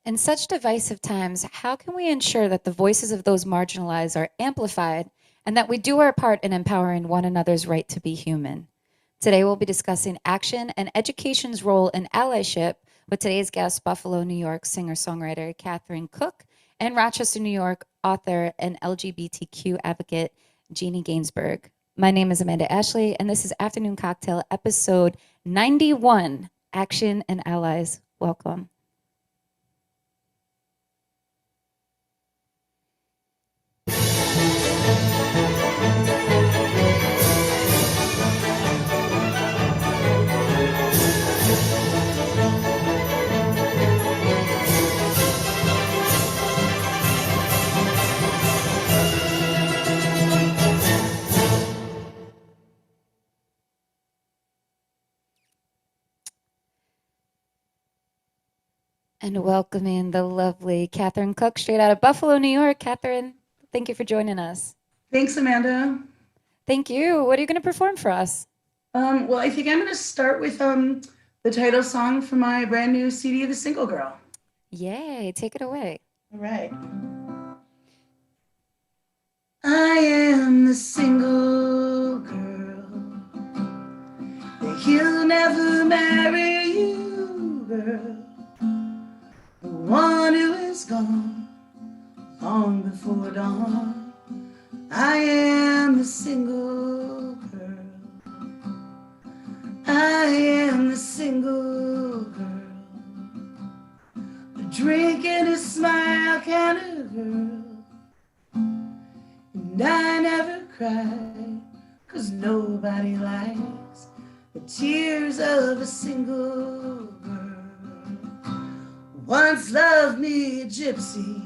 In such divisive times, how can we ensure that the voices of those marginalized are amplified and that we do our part in empowering one another's right to be human? Today, we'll be discussing action and education's role in allyship with today's guest, Buffalo, New York singer-songwriter Kathryn Koch, and Rochester, New York author and LGBTQ advocate Jeannie Gainsburg. My name is Amanda Ashley, and this is Afternoon Cocktail, episode 91, Action and Allies. Welcome. And welcoming the lovely Kathryn Koch straight out of Buffalo, New York. Kathryn, thank you for joining us. Thanks, Amanda. Thank you. What are you going to perform for us? Well, I think I'm going to start with the title song from my brand new CD, The Single Girl. Yay, take it away. All right. I am the single girl that he'll never marry you, girl. The one who is gone long before dawn. I am the single girl. I am the single girl. A drink and a smile kind of girl. And I never cry, 'cause nobody likes the tears of a single girl. Once loved me a gypsy,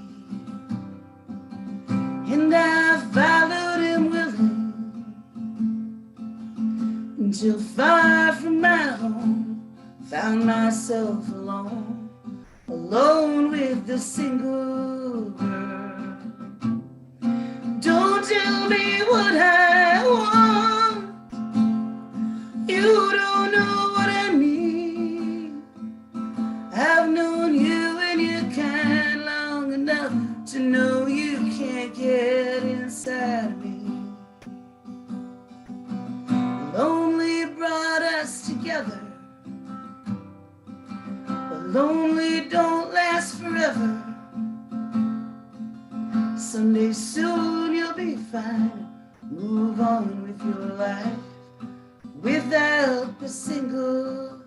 and I followed him willing, until far from my home, found myself alone, alone with the single girl. Don't tell me what I want, you don't know what I need. I've known you and your kind long enough to know you can't get inside of me. Lonely brought us together, but lonely don't last forever. Someday soon you'll be fine, move on with your life without the single girl.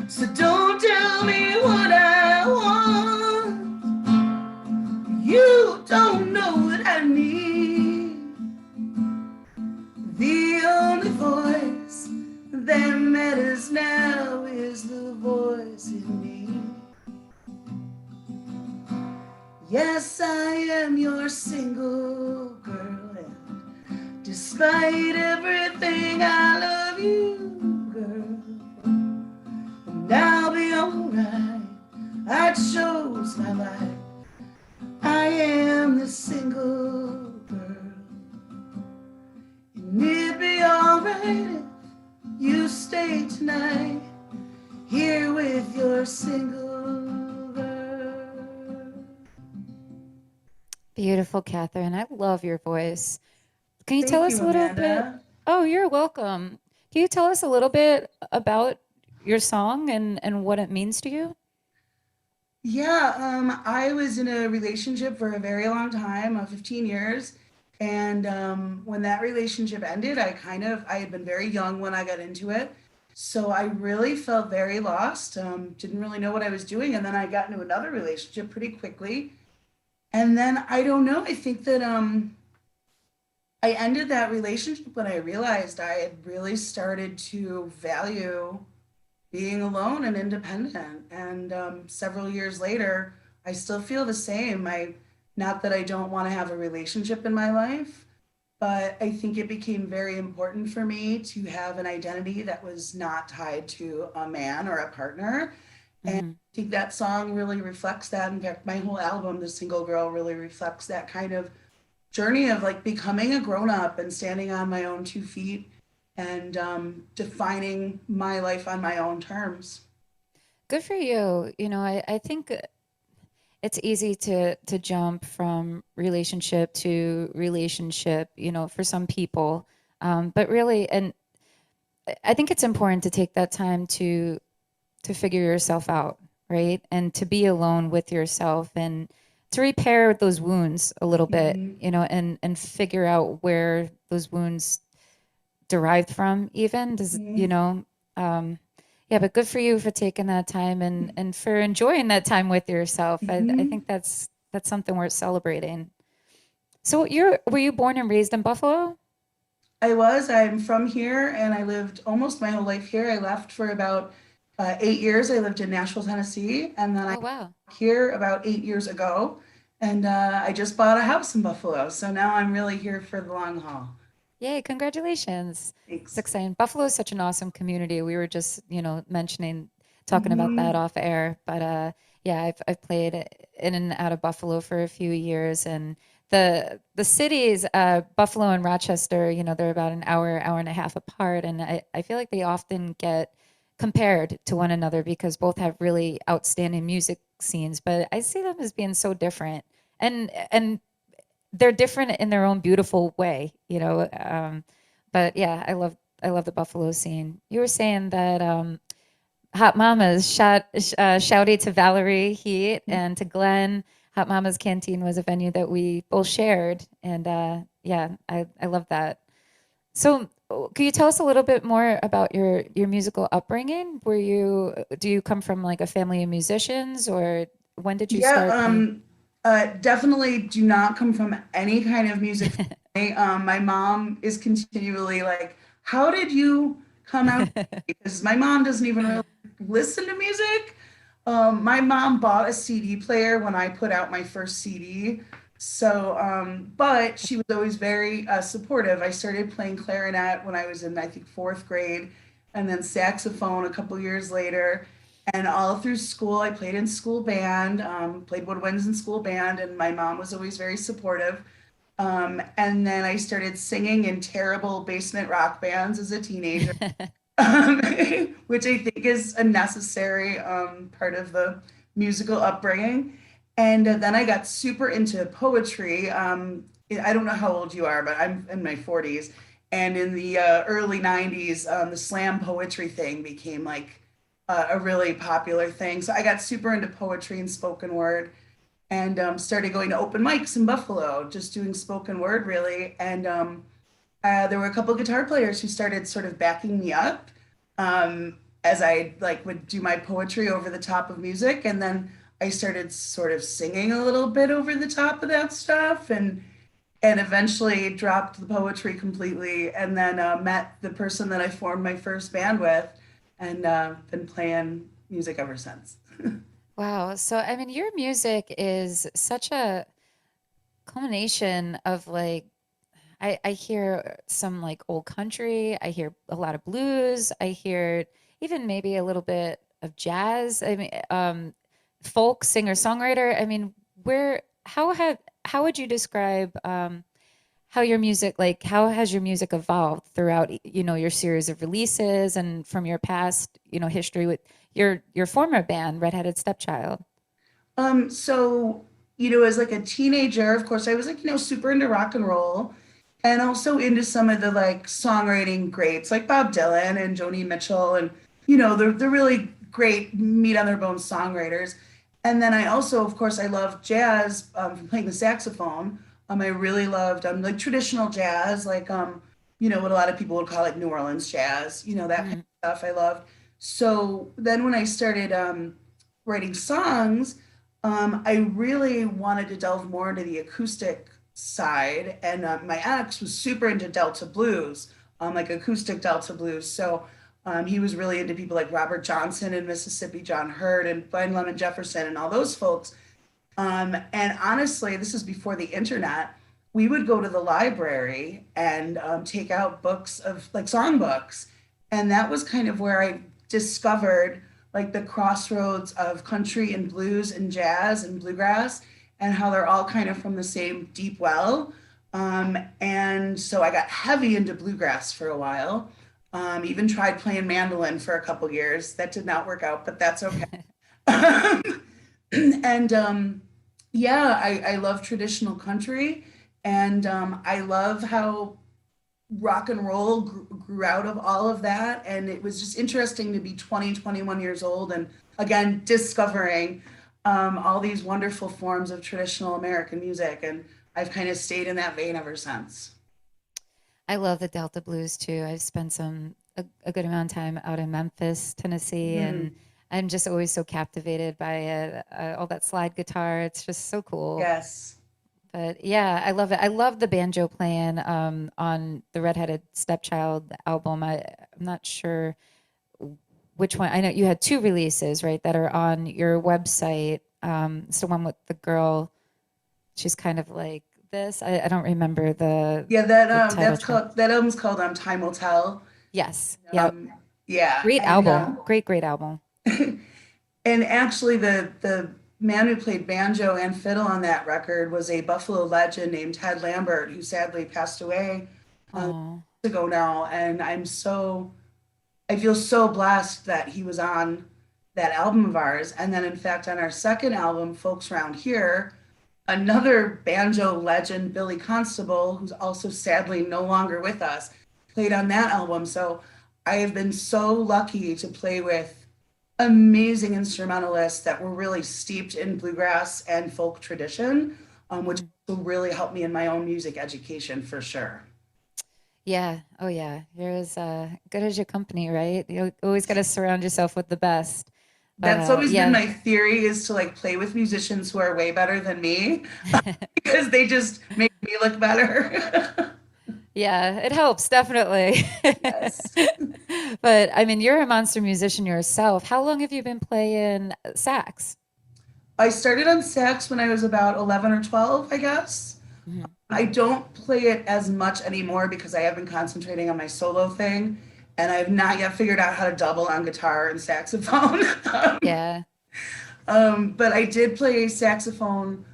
So don't tell me what I want, you don't know what I need. The only voice that matters now is the voice in me. Yes, I am your single girl, and despite everything, I love you, girl. And I'll be alright, I chose my life. I am the single girl. And it'd be alright if you stay tonight, here with your single girl. Beautiful, Kathryn. I love your voice. Can you tell Thank us you, a little bit? Amanda. Oh, you're welcome. Can you tell us a little bit about your song and what it means to you? Yeah, I was in a relationship for a very long time, 15 years. And when that relationship ended, I had been very young when I got into it. So I really felt very lost, didn't really know what I was doing. And then I got into another relationship pretty quickly. And then I don't know, I think that I ended that relationship when I realized I had really started to value being alone and independent. And several years later, I still feel the same. Not that I don't want to have a relationship in my life, but I think it became very important for me to have an identity that was not tied to a man or a partner. And Mm-hmm. I think that song really reflects that. In fact, my whole album, The Single Girl, really reflects that kind of journey of like becoming a grown up and standing on my own 2 feet and defining my life on my own terms. Good for you. I think it's easy to jump from relationship to relationship, for some people. But really, and I think it's important to take that time to figure yourself out, right? And to be alone with yourself and to repair those wounds a little bit, Mhm. and figure out where those wounds derived from even does, Mhm. um, yeah, but good for you for taking that time and for enjoying that time with yourself. I Mhm. think that's something worth celebrating. So were you born and raised in Buffalo? I'm from here and I lived almost my whole life here. I left for about 8 years. I lived in Nashville, Tennessee, and then I Oh wow. here about 8 years ago. And I just bought a house in Buffalo. So now I'm really here for the long haul. Yay, congratulations. It's Thanks. exciting. Buffalo is such an awesome community. We were just, talking about that Hmm. off air. But yeah, I've played in and out of Buffalo for a few years, and the cities, Buffalo and Rochester, they're about an hour and a half apart, and I feel like they often get compared to one another because both have really outstanding music scenes, but I see them as being so different. And they're different in their own beautiful way, but yeah, I love the Buffalo scene. You were saying that Hot Mamas shouty to Valerie Heat and to Glenn. Hot Mamas Canteen was a venue that we both shared, and yeah, I love that. So, could you tell us a little bit more about your musical upbringing? Do you come from like a family of musicians, or when did you Yeah, start playing? definitely do not come from any kind of music family. My mom is continually like, "How did you come out?" Because my mom doesn't even really listen to music. My mom bought a CD player when I put out my first CD. So, but she was always very supportive. I started playing clarinet when I was in, I think, fourth grade, and then saxophone a couple years later. And all through school, I played in school band, played woodwinds in school band, and my mom was always very supportive. And then I started singing in terrible basement rock bands as a teenager, um, which I think is a necessary part of the musical upbringing. And then I got super into poetry. I don't know how old you are, but I'm in my 40s. And in the early 90s, the slam poetry thing became like a really popular thing. So I got super into poetry and spoken word and started going to open mics in Buffalo, just doing spoken word really. And there were a couple of guitar players who started sort of backing me up as I like would do my poetry over the top of music, and then I started sort of singing a little bit over the top of that stuff, and eventually dropped the poetry completely, and then met the person that I formed my first band with, and been playing music ever since. Wow. So, I mean, your music is such a culmination of like, I hear some like old country, I hear a lot of blues, I hear even maybe a little bit of jazz. I mean, folk singer songwriter. I mean, how would you describe how your music, like, how has your music evolved throughout, your series of releases and from your past, history with your former band, Redheaded Stepchild? So, as like a teenager, of course, I was like, super into rock and roll and also into some of the like songwriting greats like Bob Dylan and Joni Mitchell and, the really great meat on their bones songwriters. And then I also, of course, I love jazz from playing the saxophone. I really loved like traditional jazz, like, what a lot of people would call like New Orleans jazz, that kind Mm. of stuff I loved. So then when I started writing songs, I really wanted to delve more into the acoustic side, and my ex was super into Delta blues, like acoustic Delta blues. So he was really into people like Robert Johnson and Mississippi John Hurt and Blind Lemon Jefferson and all those folks. And honestly, this is before the internet. We would go to the library and take out books of like songbooks. And that was kind of where I discovered like the crossroads of country and blues and jazz and bluegrass and how they're all kind of from the same deep well. And so I got heavy into bluegrass for a while. Even tried playing mandolin for a couple years. That did not work out, but that's okay. And yeah, I love traditional country, and I love how rock and roll grew out of all of that. And it was just interesting to be 20, 21 years old and again discovering all these wonderful forms of traditional American music. And I've kind of stayed in that vein ever since. I love the Delta blues too. I've spent a good amount of time out in Memphis, Tennessee, and Mhm. I'm just always so captivated by all that slide guitar. It's just so cool. Yes. But yeah, I love it. I love the banjo playing on the Redheaded Stepchild album. I'm not sure which one. I know you had two releases, right, that are on your website. It's the one with the girl. She's kind of like this. I don't remember Yeah, the title track. that album's called Time Will Tell. Yes. Yep. Um, yeah, Great and album. Great album. and actually the man who played banjo and fiddle on that record was a Buffalo legend named Ted Lambert, who sadly passed away Oh, ago now. And I feel so blessed that he was on that album of ours. And then, in fact, on our second album, Folks Round Here, another banjo legend, Billy Constable, who's also sadly no longer with us, played on that album. So I have been so lucky to play with amazing instrumentalists that were really steeped in bluegrass and folk tradition, which mhm. will really help me in my own music education for sure. Yeah. Oh, yeah. You're as good as your company, right? You always got to surround yourself with the best. But That's always been yeah. my theory, is to like play with musicians who are way better than me because they just make me look better. Yeah, it helps, definitely. Yes. But I mean, you're a monster musician yourself. How long have you been playing sax? I started on sax when I was about 11 or 12, I guess. Mhm. I don't play it as much anymore because I have been concentrating on my solo thing, and I have not yet figured out how to double on guitar and saxophone. Yeah. But I did play saxophone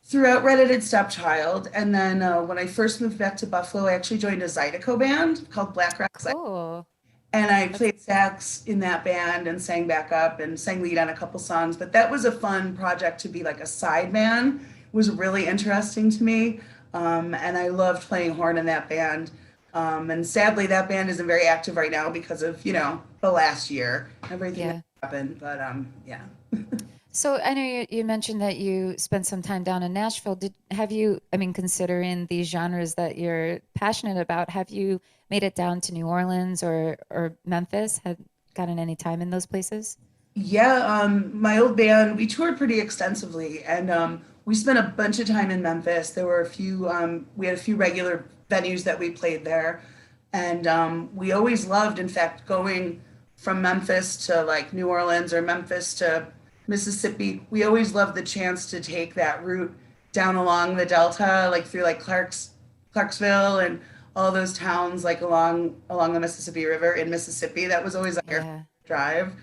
throughout Redheaded Stepchild, and then when I first moved back to Buffalo, I actually joined a Zydeco band called Black Rock, Cool. and I That's played sax in that band and sang backup and sang lead on a couple songs. But that was a fun project to be like a side man. It was really interesting to me, and I loved playing horn in that band. And sadly, that band isn't very active right now because of the last year, everything that yeah. happened. But yeah. So I know you mentioned that you spent some time down in Nashville. Have you, I mean, considering these genres that you're passionate about, have you made it down to New Orleans or Memphis? Had gotten any time in those places? Yeah, my old band, we toured pretty extensively, and we spent a bunch of time in Memphis. There were a few, we had a few regular venues that we played there, and we always loved, in fact, going from Memphis to like New Orleans or Memphis to Mississippi. We always loved the chance to take that route down along the Delta, like through like Clarksville, and all those towns like along the Mississippi River in Mississippi. That was always like our Yeah. drive.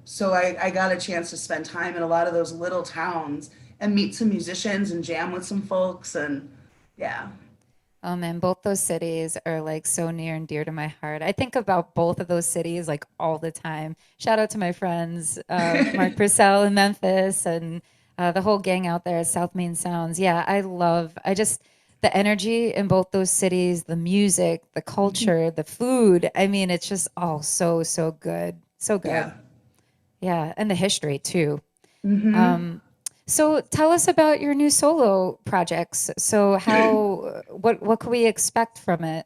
So I got a chance to spend time in a lot of those little towns and meet some musicians and jam with some folks. And yeah. Oh man, both those cities are like so near and dear to my heart. I think about both of those cities like all the time. Shout out to my friends, Mark Purcell in Memphis and the whole gang out there at South Main Sounds. Yeah, I just, the energy in both those cities, the music, the culture, the food. I mean, it's just all so good. So good. Yeah. Yeah, and the history too. Hmm. Um, so tell us about your new solo projects. So what can we expect from it?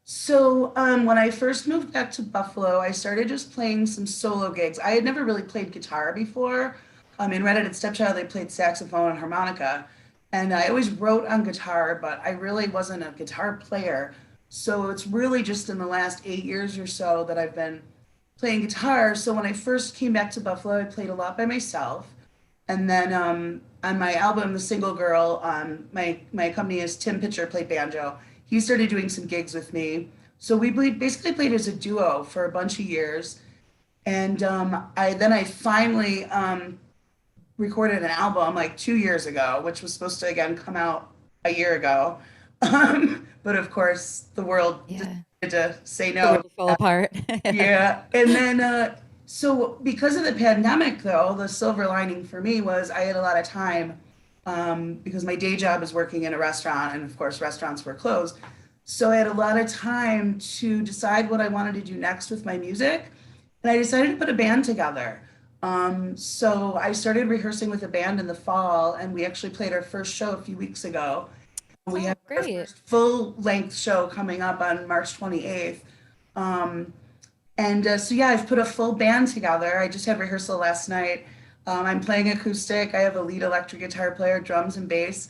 So when I first moved back to Buffalo, I started just playing some solo gigs. I had never really played guitar before. In Redheaded Stepchild, I played saxophone and harmonica, and I always wrote on guitar, but I really wasn't a guitar player. So it's really just in the last 8 years or so that I've been playing guitar. So when I first came back to Buffalo, I played a lot by myself. And then on my album, The Single Girl, my company is Tim Pitcher played banjo. He started doing some gigs with me. So basically played as a duo for a bunch of years. And I finally recorded an album like 2 years ago, which was supposed to again come out a year ago. But of course, the world Yeah. decided to say The no. world fell apart. Yeah. And then So because of the pandemic, though, the silver lining for me was I had a lot of time because my day job is working in a restaurant, and of course, restaurants were closed. So I had a lot of time to decide what I wanted to do next with my music, and I decided to put a band together. So I started rehearsing with a band in the fall, and we actually played our first show a few weeks ago. We Oh, have our great. first full length show coming up on March 28th. Um, and yeah, I've put a full band together. I just had rehearsal last night. I'm playing acoustic. I have a lead electric guitar player, drums and bass,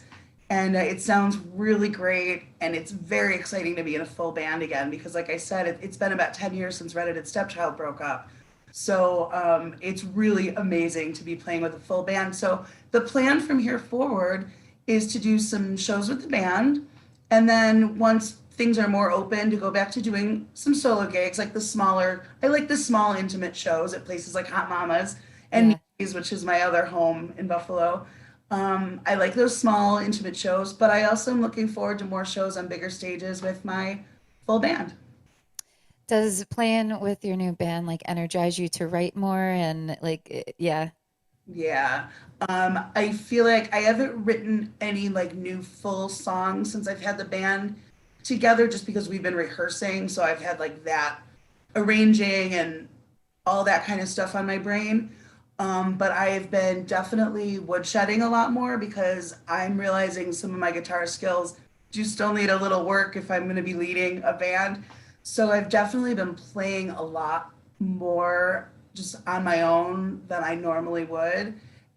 and it sounds really great. And it's very exciting to be in a full band again because, like I said, it's been about 10 years since Redheaded Stepchild broke up. So it's really amazing to be playing with a full band. So the plan from here forward is to do some shows with the band. And then once things are more open, to go back to doing some solo gigs, like I like the small intimate shows at places like Hot Mamas and Yeah. Mickey's, which is my other home in Buffalo. I like those small intimate shows, but I also am looking forward to more shows on bigger stages with my full band. Does playing with your new band like energize you to write more and yeah. Yeah. I feel like I haven't written any like new full songs since I've had the band together just because we've been rehearsing. So I've had like that arranging and all that kind of stuff on my brain. But I've been definitely woodshedding a lot more because I'm realizing some of my guitar skills do still need a little work if I'm going to be leading a band. So I've definitely been playing a lot more just on my own than I normally would.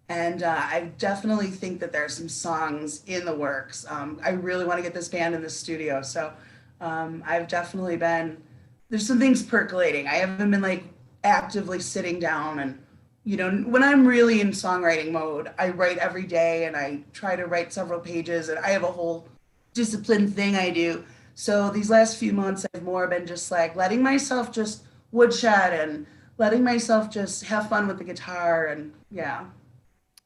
And I definitely think that there are some songs in the works. I really want to get this band in the studio. So I've definitely been, there's some things percolating. I haven't been like actively sitting down and, when I'm really in songwriting mode, I write every day and I try to write several pages and I have a whole discipline thing I do. So these last few months, I've more been just like letting myself just woodshed and letting myself just have fun with the guitar. And yeah.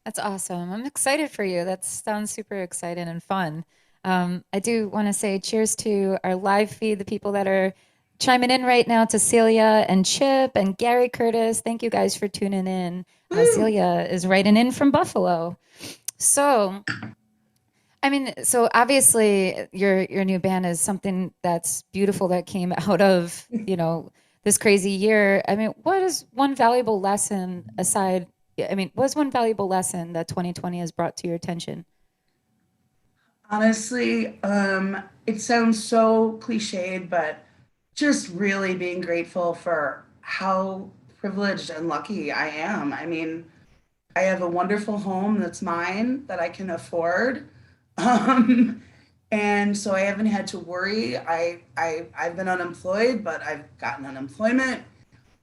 That's awesome. I'm excited for you. That sounds super exciting and fun. I do want to say cheers to our live feed, the people that are chiming in right now, to Celia and Chip and Gary Curtis. Thank you guys for tuning in. Woo! Celia is writing in from Buffalo. So, I mean, so obviously your new band is something that's beautiful that came out of, this crazy year. I mean, what is one valuable lesson aside? I mean, what's one valuable lesson that 2020 has brought to your attention? Honestly, it sounds so cliched, but just really being grateful for how privileged and lucky I am. I mean, I have a wonderful home that's mine that I can afford. Um, and so I haven't had to worry. I've been unemployed, but I've gotten unemployment.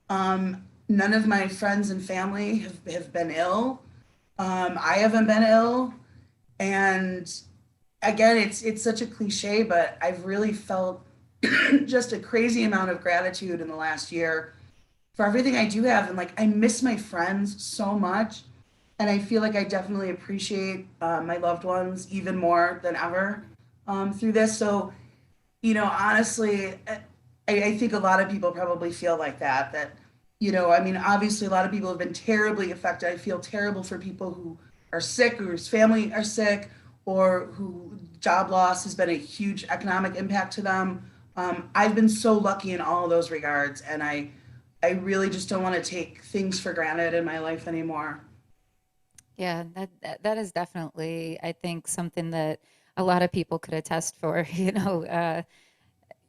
None of my friends and family have been ill. I haven't been ill. And again, it's such a cliche, but I've really felt just a crazy amount of gratitude in the last year for everything I do have. And like, I miss my friends so much. And I feel like I definitely appreciate my loved ones even more than ever through this. So, honestly, I think a lot of people probably feel like that, I mean, obviously, a lot of people have been terribly affected. I feel terrible for people who are sick, or whose family are sick, or who job loss has been a huge economic impact to them. I've been so lucky in all of those regards, and I really just don't want to take things for granted in my life anymore. Yeah, that is definitely, I think, something that a lot of people could attest for.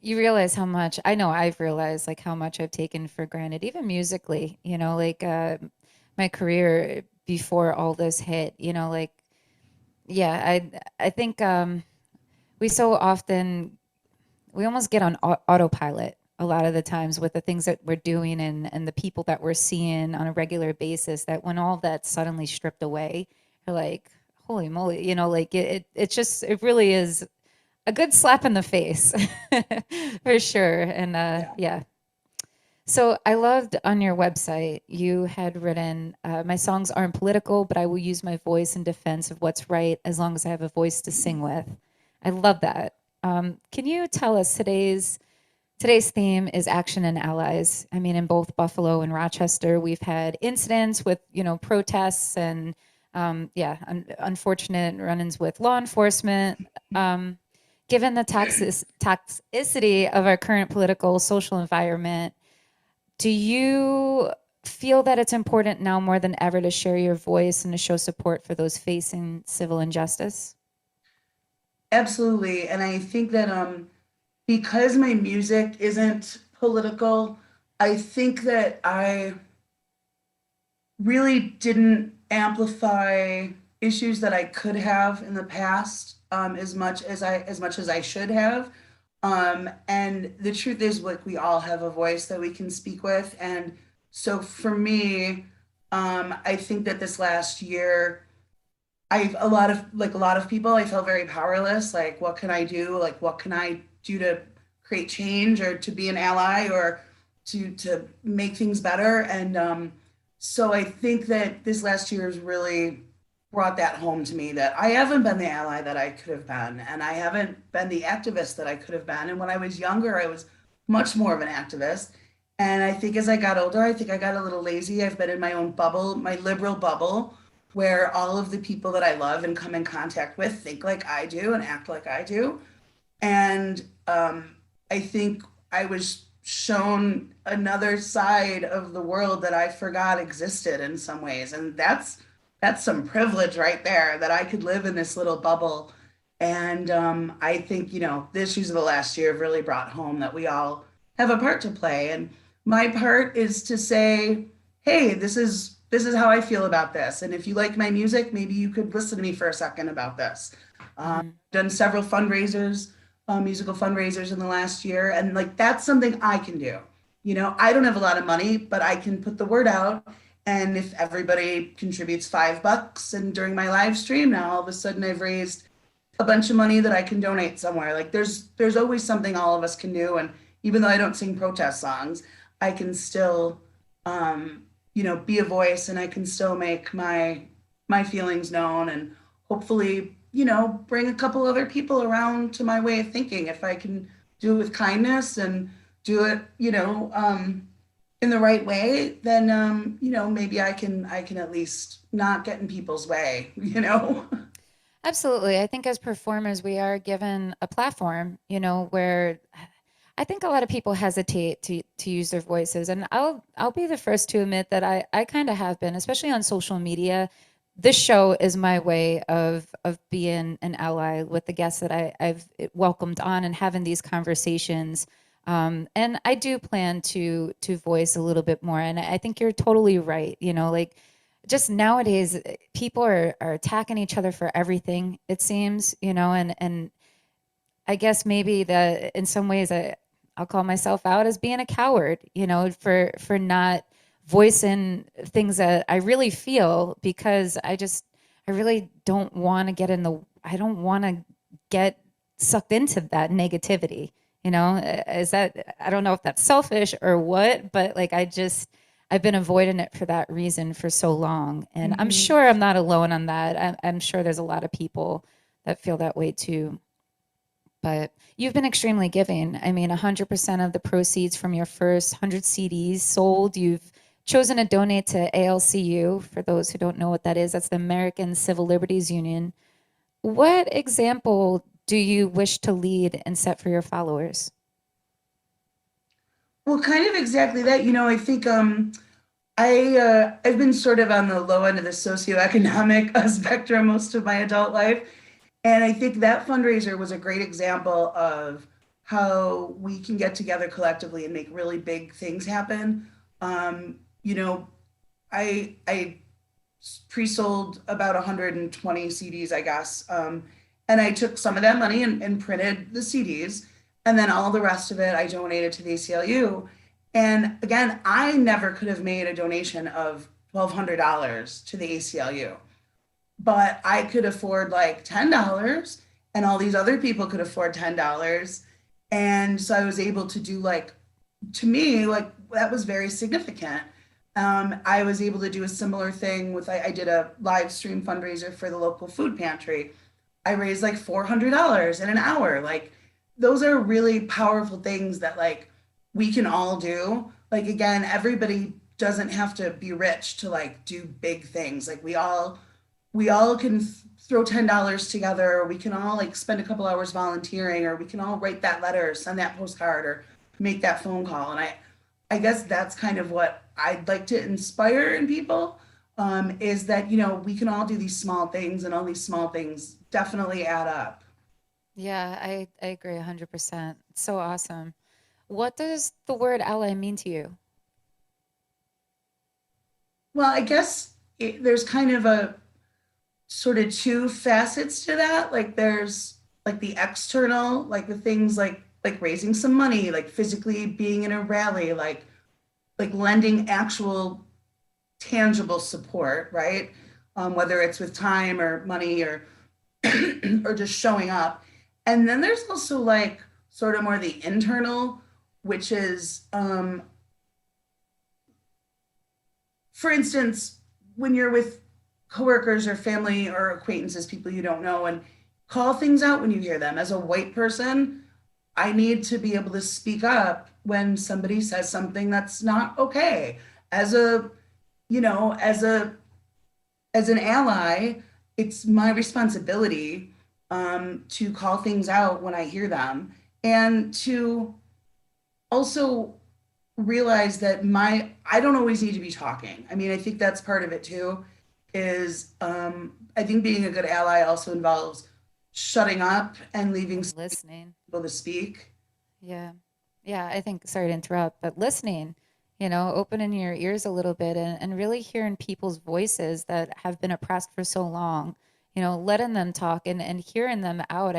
You realize how much, I know I've realized like how much I've taken for granted, even musically, my career before all this hit, yeah, I think we so often we almost get on autopilot a lot of the times with the things that we're doing and the people that we're seeing on a regular basis, that when all that's suddenly stripped away, you're like, holy moly, it really is a good slap in the face for sure. And Yeah. yeah. So I loved on your website, you had written, my songs aren't political, but I will use my voice in defense of what's right as long as I have a voice to sing with. I love that. Can you tell us today's Today's theme is action and allies. I mean, in both Buffalo and Rochester, we've had incidents with, protests and, unfortunate run-ins with law enforcement. Um, Given the toxicity of our current political, social environment, do you feel that it's important now more than ever to share your voice and to show support for those facing civil injustice? Absolutely. And I think that because my music isn't political, I think that I really didn't amplify issues that I could have in the past as much as I should have. And the truth is, like, we all have a voice that we can speak with, and so for me, I think that this last year, I a lot of people, I felt very powerless. Like, what can I do? Like, what can I do to create change or to be an ally or to make things better? And so I think that this last year has really brought that home to me that I haven't been the ally that I could have been, and I haven't been the activist that I could have been. And when I was younger, I was much more of an activist. And I think as I got older, I think I got a little lazy. I've been in my own bubble, my liberal bubble, where all of the people that I love and come in contact with think like I do and act like I do. And I think I was shown another side of the world that I forgot existed in some ways. And that's some privilege right there, that I could live in this little bubble. And I think, the issues of the last year have really brought home that we all have a part to play. And my part is to say, hey, this is how I feel about this. And if you like my music, maybe you could listen to me for a second about this. Mhm. Done several fundraisers, musical fundraisers in the last year, and like that's something I can do. I don't have a lot of money, but I can put the word out. And if everybody contributes $5, and during my live stream now, all of a sudden I've raised a bunch of money that I can donate somewhere. Like there's always something all of us can do. And even though I don't sing protest songs, I can still be a voice, and I can still make my feelings known, and hopefully, bring a couple other people around to my way of thinking. If I can do it with kindness and do it, in the right way, then maybe I can at least not get in people's way. Absolutely. I think as performers, we are given a platform, where I think a lot of people hesitate to use their voices. And I'll be the first to admit that I kind of have been, especially on social media. This show is my way of being an ally with the guests that I've welcomed on and having these conversations. And I do plan to voice a little bit more. And I think you're totally right. Like, just nowadays, people are attacking each other for everything, it seems, and I guess maybe that in some ways I'll call myself out as being a coward, for not voicing things that I really feel, because I really don't want to I don't want to get sucked into that negativity. Is that, I don't know if that's selfish or what, but like I've been avoiding it for that reason for so long. And I'm Mhm. sure I'm not alone on that. I'm sure there's a lot of people that feel that way too. But you've been extremely giving. I mean, 100% of the proceeds from your first 100 CDs sold, you've chosen to donate to ALCU. For those who don't know what that is, that's the American Civil Liberties Union. What example do you wish to lead and set for your followers? Well, kind of exactly that. I think I've been sort of on the low end of the socioeconomic spectrum most of my adult life. And I think that fundraiser was a great example of how we can get together collectively and make really big things happen. You know, I pre-sold about 120 CDs, I guess, and I took some of that money and printed the CDs, and then all the rest of it I donated to the ACLU. And again, I never could have made a donation of $1,200 to the ACLU, but I could afford like $10, and all these other people could afford $10. And so I was able to do, like, to me, like, that was very significant. I was able to do a similar thing with, I did a live stream fundraiser for the local food pantry. I raised like $400 in an hour. Like, those are really powerful things that like we can all do. Like again, everybody doesn't have to be rich to like do big things. Like we all can throw $10 together, or we can all like spend a couple hours volunteering, or we can all write that letter, or send that postcard, or make that phone call. And I guess that's kind of what I'd like to inspire in people, is that, we can all do these small things, and all these small things definitely add up. Yeah, I agree 100%. It's so awesome. What does the word ally mean to you? Well, I guess there's kind of a sort of two facets to that. Like there's like the external, like the things like raising some money, like physically being in a rally, like lending actual tangible support, right? Whether it's with time or money or or just showing up. And then there's also like sort of more the internal, which is for instance, when you're with coworkers or family or acquaintances, people you don't know, and call things out when you hear them. As a white person, I need to be able to speak up when somebody says something that's not okay. As a, as an ally, it's my responsibility, to call things out when I hear them, and to also realize that I don't always need to be talking. I mean, I think that's part of it too. Is I think being a good ally also involves shutting up and leaving And listening. people to speak. Yeah. Yeah, I think, sorry to interrupt, but listening, opening your ears a little bit and really hearing people's voices that have been oppressed for so long, letting them talk and hearing them out.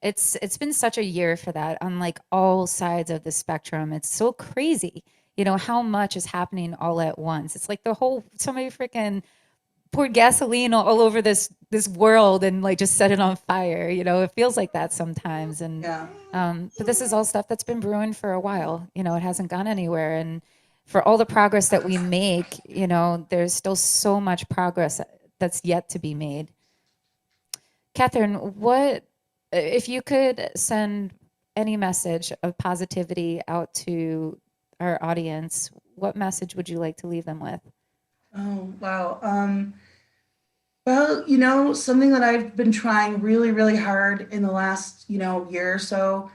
It's been such a year for that on like all sides of the spectrum. It's so crazy, how much is happening all at once. It's like the whole somebody freaking poured gasoline all over this world and like just set it on fire. It feels like that sometimes. And Yeah. but this is all stuff that's been brewing for a while. It hasn't gone anywhere. And for all the progress that we make, there's still so much progress that's yet to be made. Kathryn, what if you could send any message of positivity out to our audience? What message would you like to leave them with? Oh, wow. Well, something that I've been trying really, really hard in the last, year or so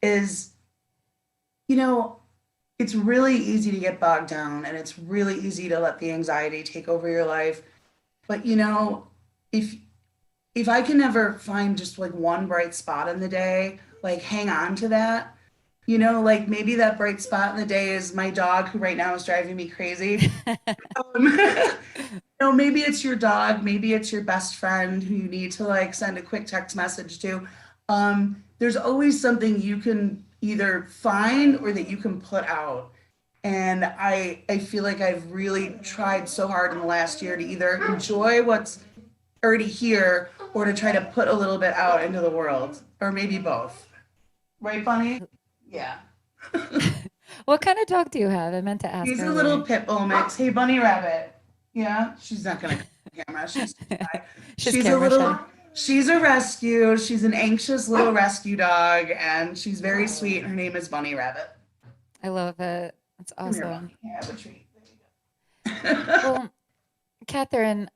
is, you know, it's really easy to get bogged down, and it's really easy to let the anxiety take over your life. But, if if I can ever find just like one bright spot in the day, like hang on to that. Like maybe that bright spot in the day is my dog, who right now is driving me crazy. Maybe it's your dog, maybe it's your best friend who you need to like send a quick text message to. There's always something you can either find or that you can put out. And I feel like I've really tried so hard in the last year to either enjoy what's already here or to try to put a little bit out into the world, or maybe both. Right, Bunny? Yeah. What kind of dog do you have? I meant to ask He's a little earlier. pit bull mix. Hey, Bunny Rabbit. Yeah, she's not gonna come on camera. She's too shy. She's She's a camera little. shy. She's a rescue. She's an anxious little rescue dog, and she's very sweet. Her name is Bunny Rabbit. I love it. That's Come here, awesome. Bunny. Have a treat. There you go. Well, Kathryn,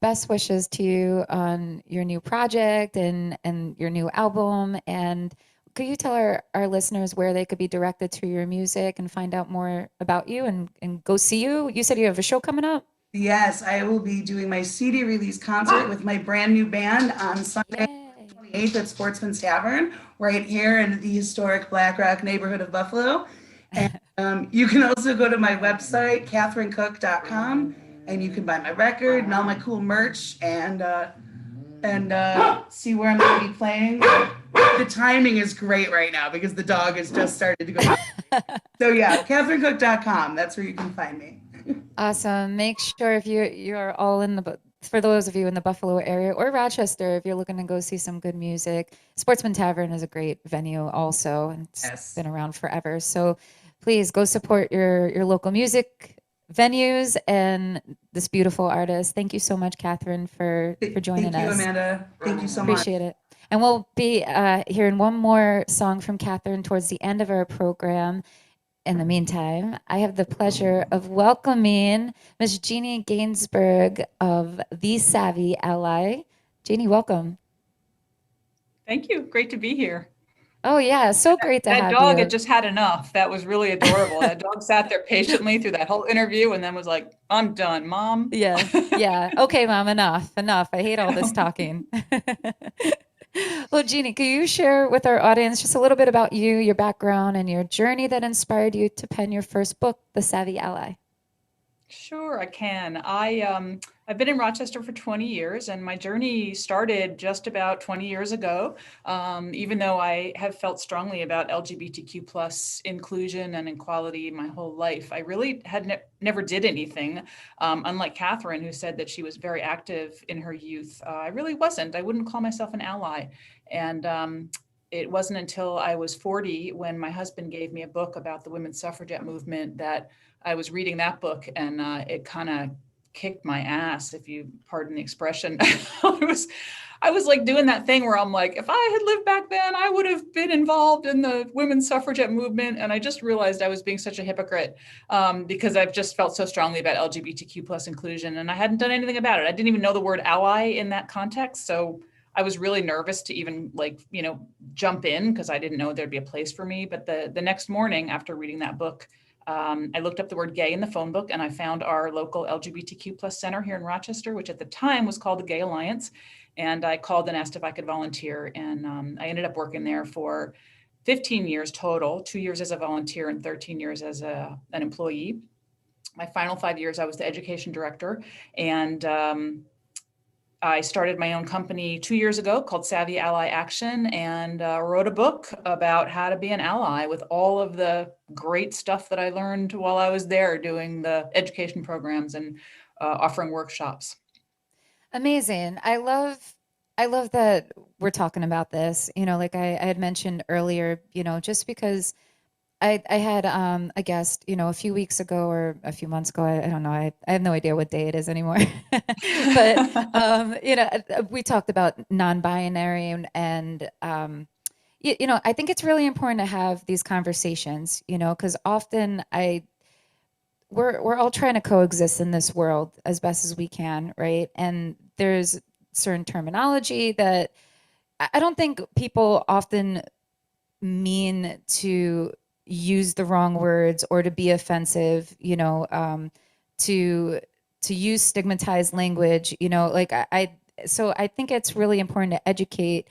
best wishes to you on your new project and your new album. And could you tell our listeners where they could be directed to your music and find out more about you and go see you? You said you have a show coming up? Yes, I will be doing my CD release concert with my brand new band on Sunday, Yay. 28th at Sportsman's Tavern, right here in the historic Black Rock neighborhood of Buffalo. And you can also go to my website, kathryncook.com, and you can buy my record and all my cool merch, and see where I'm going to be playing. The timing is great right now because the dog has just started to go. So yeah, kathryncook.com. That's where you can find me. Awesome. Make sure if you're all in for those of you in the Buffalo area or Rochester, if you're looking to go see some good music, Sportsman Tavern is a great venue also, and it's Yes. been around forever. So please go support your local music venues and this beautiful artist. Thank you so much, Kathryn, for Thank joining you, us. Amanda. Thank you so much. Appreciate it. And we'll be hearing one more song from Kathryn towards the end of our program. In the meantime, I have the pleasure of welcoming Ms. Jeannie Gainsburg of The Savvy Ally. Jeannie, welcome. Thank you. Great to be here. Oh, yeah, so great to That have dog you. had just had enough. That was really adorable. That dog sat there patiently through that whole interview and then was like, I'm done, Mom. Yeah, yeah. Okay, Mom, enough, enough. I hate all this talking. Well, Jeannie, can you share with our audience just a little bit about you, your background, and your journey that inspired you to pen your first book, The Savvy Ally? Sure, I can. I've been in Rochester for 20 years, and my journey started just about 20 years ago. Even though I have felt strongly about LGBTQ plus inclusion and equality my whole life, I really had never did anything. Unlike Kathryn, who said that she was very active in her youth, I really wasn't. I wouldn't call myself an ally, and it wasn't until I was 40 when my husband gave me a book about the women's suffragette movement that I was reading that book, and it kind of kicked my ass, if you pardon the expression. I was like doing that thing where I'm like, if I had lived back then, I would have been involved in the women's suffragette movement. And I just realized I was being such a hypocrite because I've just felt so strongly about LGBTQ plus inclusion, and I hadn't done anything about it. I didn't even know the word ally in that context. So I was really nervous to even jump in because I didn't know there'd be a place for me. But the next morning after reading that book, I looked up the word gay in the phone book, and I found our local LGBTQ plus center here in Rochester, which at the time was called the Gay Alliance. And I called and asked if I could volunteer. And I ended up working there for 15 years total, 2 years as a volunteer and 13 years as an employee. My final 5 years, I was the education director. And I started my own company 2 years ago called Savvy Ally Action, and wrote a book about how to be an ally with all of the great stuff that I learned while I was there doing the education programs and offering workshops. Amazing. I love that we're talking about this. Like I had mentioned earlier, just because I had a guest, a few weeks ago or a few months ago. I don't know. I have no idea what day it is anymore. But we talked about non-binary and I think it's really important to have these conversations, because often we're all trying to coexist in this world as best as we can, right? And there's certain terminology that I don't think people often mean to use the wrong words or to be offensive, to use stigmatized language, so I think it's really important to educate.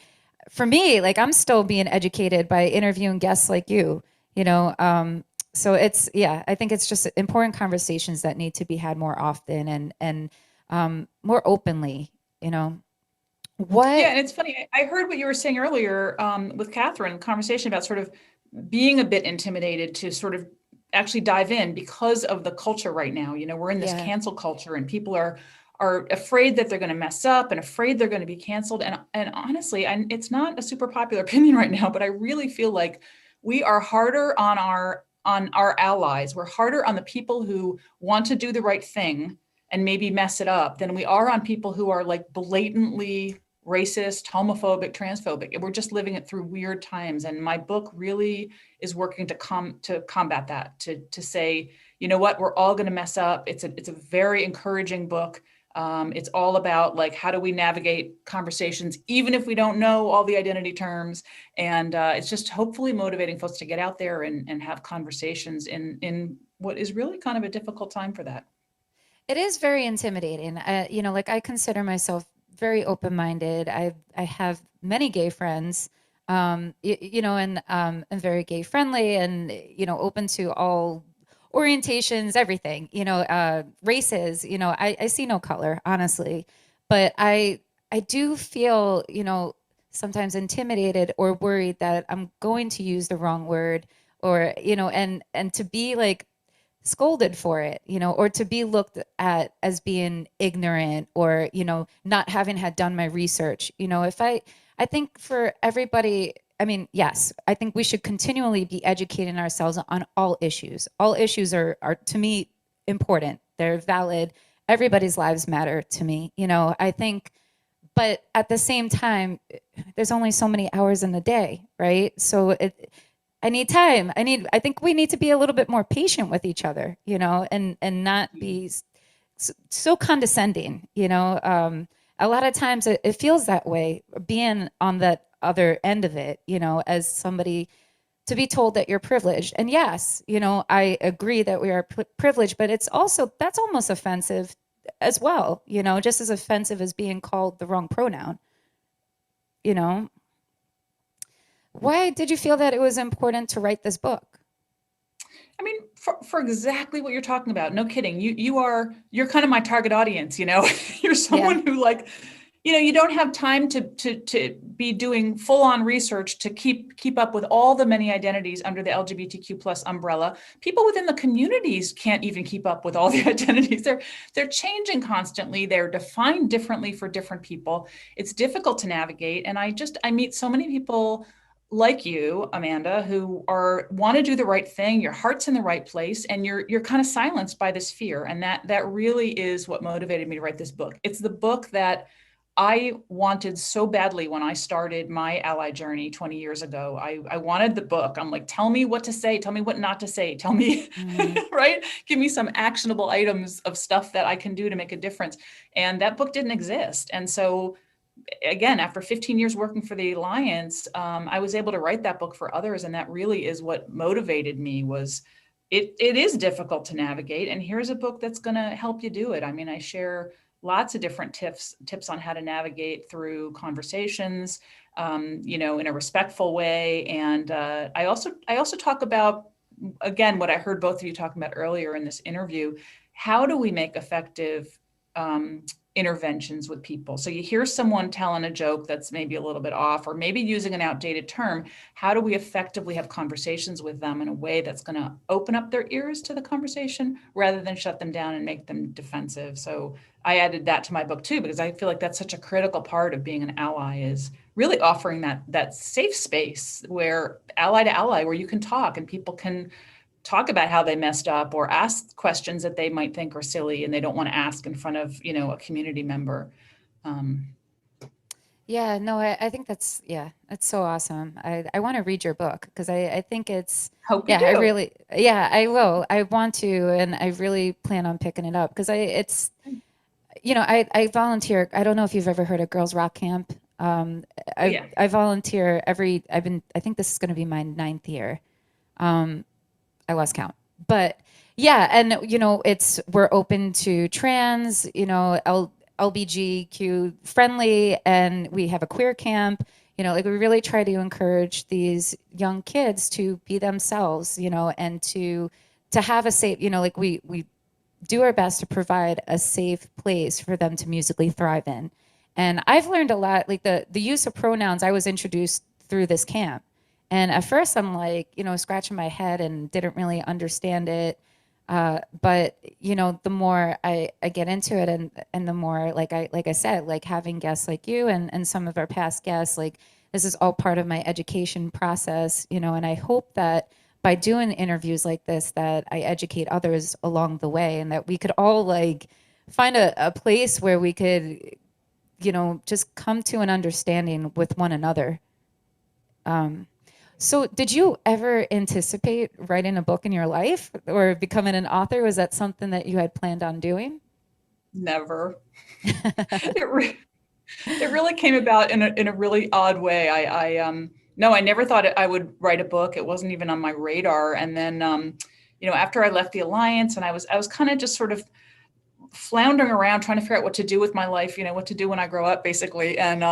For me, like I'm still being educated by interviewing guests like you, you know. So I think it's just important conversations that need to be had more often and more openly, you know. Yeah, What? and it's funny. I heard what you were saying earlier with Kathryn, conversation about sort of being a bit intimidated to sort of actually dive in because of the culture right now. We're in this Yeah. cancel culture, and people are afraid that they're going to mess up and afraid they're going to be canceled. And honestly, it's not a super popular opinion right now, but I really feel like we are harder on our allies. We're harder on the people who want to do the right thing and maybe mess it up than we are on people who are like blatantly racist, homophobic, transphobic. We're just living it through weird times. And my book really is working to combat that, to say, you know what, we're all going to mess up. It's a very encouraging book. It's all about like, how do we navigate conversations, even if we don't know all the identity terms. And it's just hopefully motivating folks to get out there and have conversations in what is really kind of a difficult time for that. It is very intimidating. Like I consider myself very open-minded. I have many gay friends, and I'm very gay friendly and open to all orientations, everything. Races. I see no color, honestly, but I do feel sometimes intimidated or worried that I'm going to use the wrong word or and to be like scolded for it, or to be looked at as being ignorant or, not having had done my research. I think for everybody, I mean, yes, I think we should continually be educating ourselves on all issues. All issues are to me important. They're valid. Everybody's lives matter to me. I think but at the same time, there's only so many hours in the day, right? So I need time. I think we need to be a little bit more patient with each other, and not be so condescending, a lot of times it feels that way being on that other end of it, as somebody, to be told that you're privileged. And yes, I agree that we are privileged, but that's almost offensive as well, just as offensive as being called the wrong pronoun, you know. Why did you feel that it was important to write this book? I mean, for exactly what you're talking about. No kidding. You're kind of my target audience, You're someone who you don't have time to be doing full on research to keep up with all the many identities under the LGBTQ plus umbrella. People within the communities can't even keep up with all the identities. They're changing constantly. They're defined differently for different people. It's difficult to navigate. And I meet so many people like you, Amanda, who want to do the right thing. Your heart's in the right place, and you're kind of silenced by this fear. And that really is what motivated me to write this book. It's the book that I wanted so badly when I started my ally journey 20 years ago. I wanted the book. I'm like, tell me what to say, tell me what not to say, tell me, right? Give me some actionable items of stuff that I can do to make a difference. And that book didn't exist. And so again, after 15 years working for the Alliance, I was able to write that book for others. And that really is what motivated me. Was it is difficult to navigate. And here's a book that's going to help you do it. I mean, I share lots of different tips on how to navigate through conversations, in a respectful way. And I also talk about, again, what I heard both of you talking about earlier in this interview. How do we make effective interventions with people? So you hear someone telling a joke that's maybe a little bit off, or maybe using an outdated term. How do we effectively have conversations with them in a way that's going to open up their ears to the conversation rather than shut them down and make them defensive? So I added that to my book too, because I feel like that's such a critical part of being an ally, is really offering that safe space where ally to ally, where you can talk and people can talk about how they messed up or ask questions that they might think are silly and they don't want to ask in front of, a community member. Yeah, no, I think that's so awesome. I want to read your book because I think it's, Hope you yeah, do. I will. I want to, and I really plan on picking it up because I volunteer. I don't know if you've ever heard of Girls Rock Camp. Yeah. I volunteer I think this is going to be my 9th year. I lost count, but yeah. And, we're open to trans, LBGQ friendly, and we have a queer camp, we really try to encourage these young kids to be themselves, and to have a safe, we do our best to provide a safe place for them to musically thrive in. And I've learned a lot, like the use of pronouns I was introduced through this camp. And at first I'm like, scratching my head and didn't really understand it. But the more I get into it, and the more, like I said, like having guests like you and some of our past guests, like this is all part of my education process, and I hope that by doing interviews like this, that I educate others along the way, and that we could all like find a place where we could, just come to an understanding with one another. So did you ever anticipate writing a book in your life or becoming an author? Was that something that you had planned on doing? Never. It really came about in a really odd way. No, I never thought I would write a book. It wasn't even on my radar. And then, after I left the Alliance, and I was kind of just sort of floundering around trying to figure out what to do with my life, what to do when I grow up, basically. And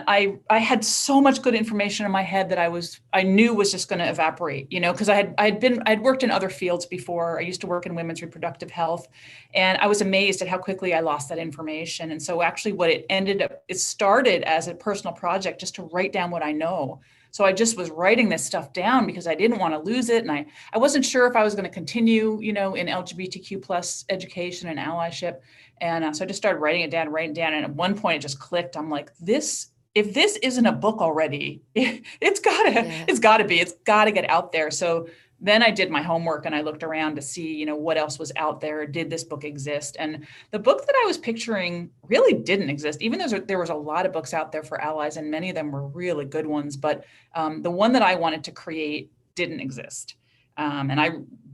I had so much good information in my head that I knew was just going to evaporate, because I'd worked in other fields before. I used to work in women's reproductive health, and I was amazed at how quickly I lost that information. And so actually it started as a personal project just to write down what I know. So I just was writing this stuff down because I didn't want to lose it. And I wasn't sure if I was going to continue, in LGBTQ plus education and allyship. And so I just started writing it down. And at one point it just clicked. I'm like, if this isn't a book already, it's gotta be, it's gotta get out there. So Then I did my homework and I looked around to see, you know, what else was out there. Did this book exist? And the book that I was picturing really didn't exist, even though there was a lot of books out there for allies and many of them were really good ones. But the one that I wanted to create didn't exist. And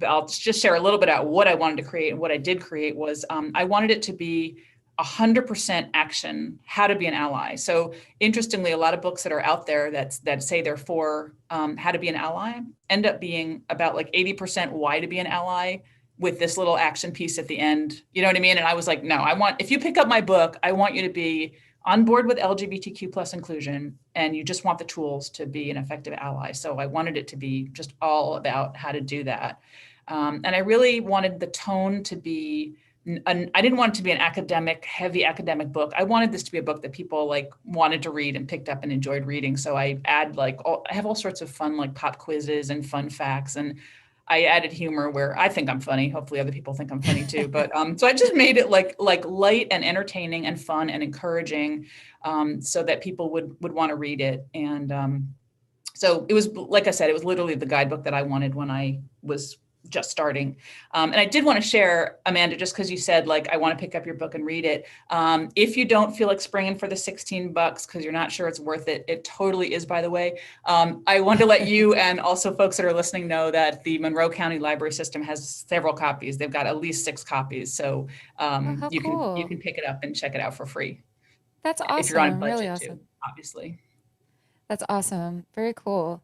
I'll just share a little bit about what I wanted to create. And what I did create was I wanted it to be 100% action, how to be an ally. So interestingly, a lot of books that are out there that say they're for how to be an ally end up being about like 80% why to be an ally with this little action piece at the end. You know what I mean? And I was like, no, if you pick up my book, I want you to be on board with LGBTQ plus inclusion, and you just want the tools to be an effective ally. So I wanted it to be just all about how to do that. And I really wanted the tone to be, I didn't want it to be an heavy academic book. I wanted this to be a book that people like wanted to read and picked up and enjoyed reading. So I have all sorts of fun, like pop quizzes and fun facts. And I added humor where I think I'm funny. Hopefully other people think I'm funny too. But so I just made it like light and entertaining and fun and encouraging, so that people would want to read it. And so it was, like I said, it was literally the guidebook that I wanted when I was just starting. And I did want to share, Amanda, just because you said, like, I want to pick up your book and read it. If you don't feel like springing for the $16 because you're not sure it's worth it, it totally is, by the way. I want to let you and also folks that are listening know that the Monroe County Library System has several copies. They've got at least 6 copies. So you can pick it up and check it out for free. That's awesome. If you're on a budget really awesome. too, obviously. That's awesome. Very cool.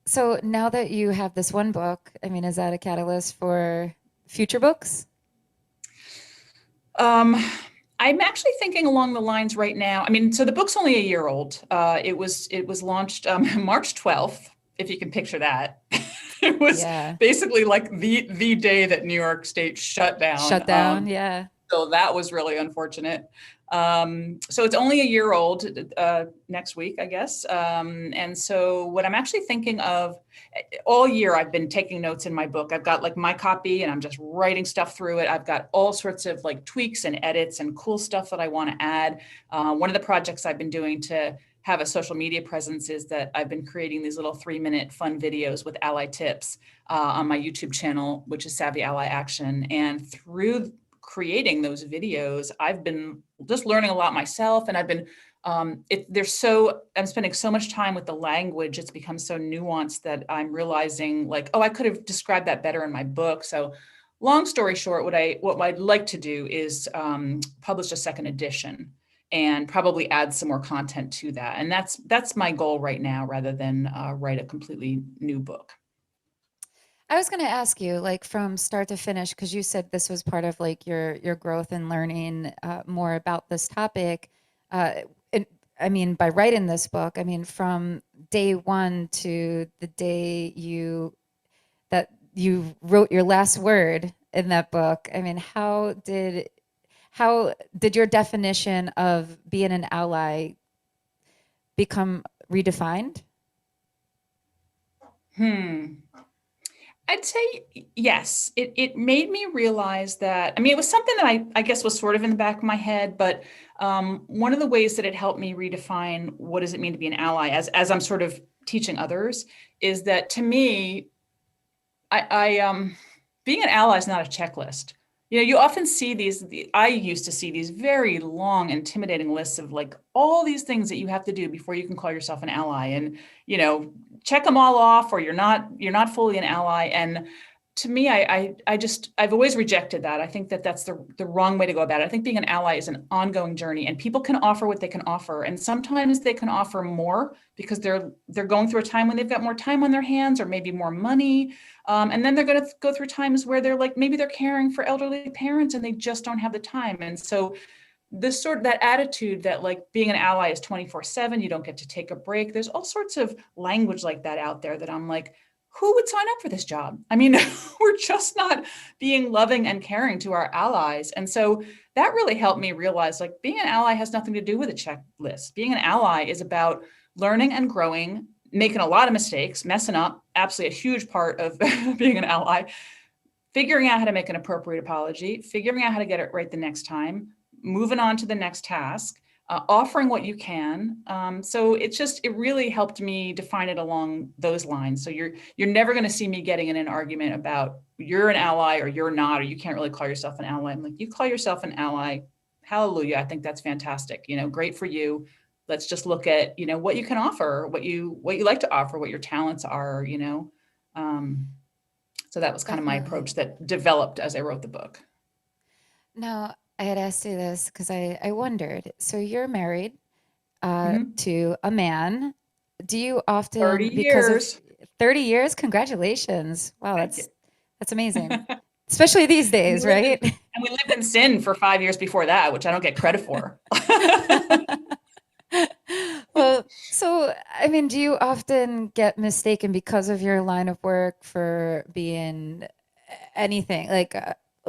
So now that you have this one book, I mean, is that a catalyst for future books? I'm actually thinking along the lines right now. I mean, so the book's only a year old. It was launched March 12th, if you can picture that. It was basically like the day that New York State shut down. Yeah. So that was really unfortunate. So it's only a year old next week, I guess. And so what I'm actually thinking of, all year I've been taking notes in my book. I've got like my copy and I'm just writing stuff through it. I've got all sorts of like tweaks and edits and cool stuff that I want to add. One of the projects I've been doing to have a social media presence is that I've been creating these little 3-minute fun videos with ally tips on my YouTube channel, which is Savvy Ally Action. And through creating those videos, I've been just learning a lot myself. And I've been, I'm spending so much time with the language. It's become so nuanced that I'm realizing like, oh, I could have described that better in my book. So long story short, what I'd like to do is publish a second edition and probably add some more content to that. And that's my goal right now, rather than write a completely new book. I was going to ask you, like, from start to finish, because you said this was part of like your growth and learning more about this topic. I mean, by writing this book, I mean, from day one to the day you wrote your last word in that book. I mean, how did your definition of being an ally become redefined? I'd say yes. It made me realize that, I mean, it was something that I guess was sort of in the back of my head, but one of the ways that it helped me redefine what does it mean to be an ally as I'm sort of teaching others is that, to me, being an ally is not a checklist. You know, you often see I used to see these very long, intimidating lists of like all these things that you have to do before you can call yourself an ally. And, you know, check them all off or you're not fully an ally. And to me, I've always rejected that. I think that that's the wrong way to go about it. I think being an ally is an ongoing journey, and people can offer what they can offer. And sometimes they can offer more because they're going through a time when they've got more time on their hands or maybe more money. And then they're going to go through times where they're like, maybe they're caring for elderly parents and they just don't have the time. And so that attitude that like being an ally is 24/7, you don't get to take a break. There's all sorts of language like that out there that I'm like, who would sign up for this job? I mean, we're just not being loving and caring to our allies. And so that really helped me realize like being an ally has nothing to do with a checklist. Being an ally is about learning and growing, making a lot of mistakes, messing up, absolutely a huge part of being an ally, figuring out how to make an appropriate apology, figuring out how to get it right the next time, moving on to the next task, offering what you can. So it really helped me define it along those lines. So you're never going to see me getting in an argument about you're an ally or you're not, or you can't really call yourself an ally. I'm like, you call yourself an ally. Hallelujah. I think that's fantastic. Great for you. Let's just look at, what you can offer, what you like to offer, what your talents are, so that was kind of my Definitely. approach that developed as I wrote the book. Now, I had asked you this because I wondered. So you're married to a man. Do you 30 often, because of years. 30 years? Congratulations. Wow, Thank you. that's amazing. Especially these And days, right? we lived in sin for 5 years before that, which I don't get credit for. Well, so I mean, do you often get mistaken because of your line of work for being anything like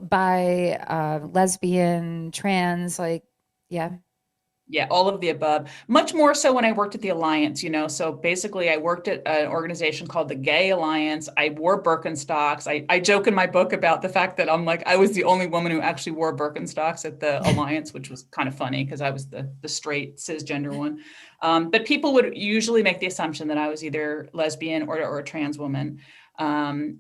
bi, lesbian, trans, like, yeah. Yeah, all of the above. Much more so when I worked at the Alliance, So basically, I worked at an organization called the Gay Alliance. I wore Birkenstocks. I joke in my book about the fact that I was the only woman who actually wore Birkenstocks at the Alliance, which was kind of funny because I was the straight cisgender one. But people would usually make the assumption that I was either lesbian or a trans woman. And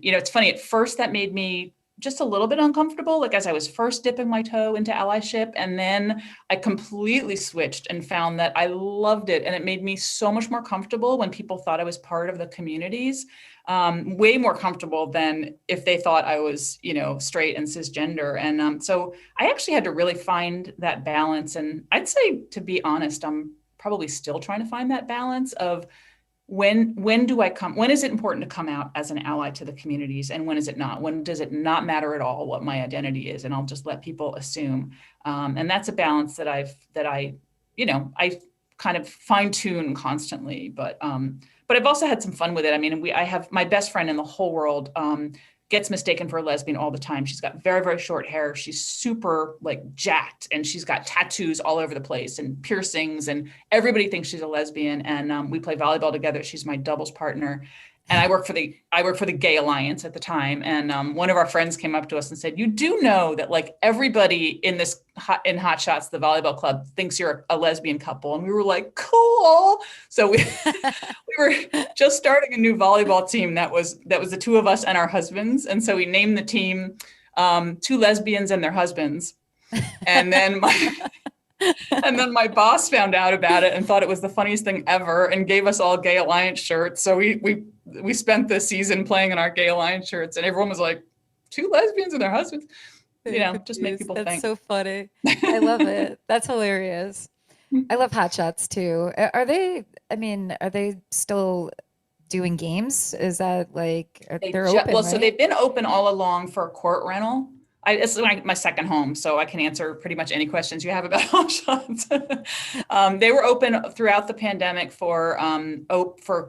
it's funny. At first, that made me just a little bit uncomfortable, like as I was first dipping my toe into allyship. And then I completely switched and found that I loved it. And it made me so much more comfortable when people thought I was part of the communities, way more comfortable than if they thought I was, straight and cisgender. And so I actually had to really find that balance. And I'd say, to be honest, I'm probably still trying to find that balance of when is it important to come out as an ally to the communities, and when is it not? When does it not matter at all what my identity is, and I'll just let people assume? And that's a balance that I kind of fine tune constantly. But I've also had some fun with it. I mean, I have my best friend in the whole world gets mistaken for a lesbian all the time. She's got very, very short hair. She's super jacked, and she's got tattoos all over the place and piercings, and everybody thinks she's a lesbian. And we play volleyball together. She's my doubles partner. And I work for the Gay Alliance at the time. And one of our friends came up to us and said, "You do know that everybody in Hot Shots, the volleyball club, thinks you're a lesbian couple." And we were like, "Cool." So we were just starting a new volleyball team that was the two of us and our husbands. And so we named the team Two Lesbians and Their Husbands. And then my boss found out about it and thought it was the funniest thing ever and gave us all Gay Alliance shirts. So we spent the season playing in our Gay Alliance shirts, and everyone was like, "Two lesbians and their husbands." Just make people think. That's so funny. I love it. That's hilarious. I love Hot Shots too. Are they still doing games? Is that they're open, Well, so right? they've been open all along for court rental. It's my second home, so I can answer pretty much any questions you have about Hot Shots. They were open throughout the pandemic for